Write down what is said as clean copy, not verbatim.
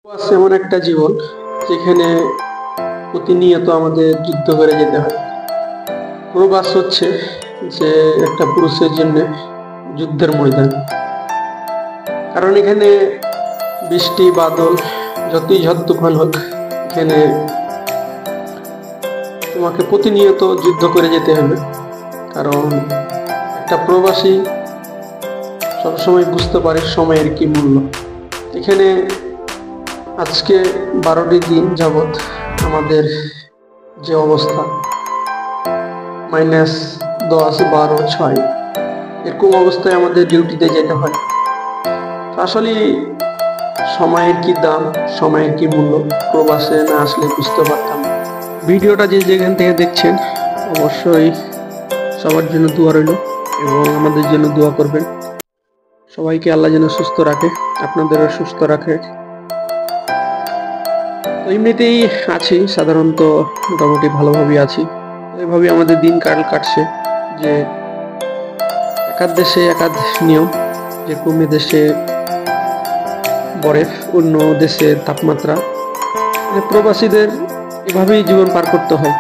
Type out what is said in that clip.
প্রবাস এমন একটা জীবন যেখানে প্রতিনিয়ত আমাদের যুদ্ধ করে যেতে হয়। প্রবাস হচ্ছে যে একটা পুরুষের জন্য যুদ্ধের ময়দান। কারণ এখানে বৃষ্টি বাদল যতই ঝড় তুফান হোক, এখানে তোমাকে প্রতিনিয়ত যুদ্ধ করে যেতে হবে। কারণ একটা প্রবাসী সবসময় বুঝতে পারে সময়ের কি মূল্য। এখানে আজকে 12টি দিন যাবৎ আমাদের যে অবস্থা -10, 12, 6 এরকম অবস্থায় আমাদের ডিউটিতে যেতে হয়। আসলে সময়ের কি দাম, সময়ের কি মূল্য প্রবাসে না আসলে বুঝতে পারতাম না। ভিডিওটা যে যেখান থেকে দেখছেন অবশ্যই সবার জন্য দোয়া রইল এবং আমাদের জন্য দোয়া করবেন। সবাইকে আল্লাহ যেন সুস্থ রাখে, আপনাদেরও সুস্থ রাখে। তো এমনিতেই আছি, সাধারণত মোটামুটি ভালোভাবেই আছি। এইভাবে আমাদের দিন কাটছে যে একাধ দেশে একাধ নিয়ম, যেরকম দেশে বরফ, অন্য দেশে তাপমাত্রা। প্রবাসীদের এভাবেই জীবন পার করতে হয়।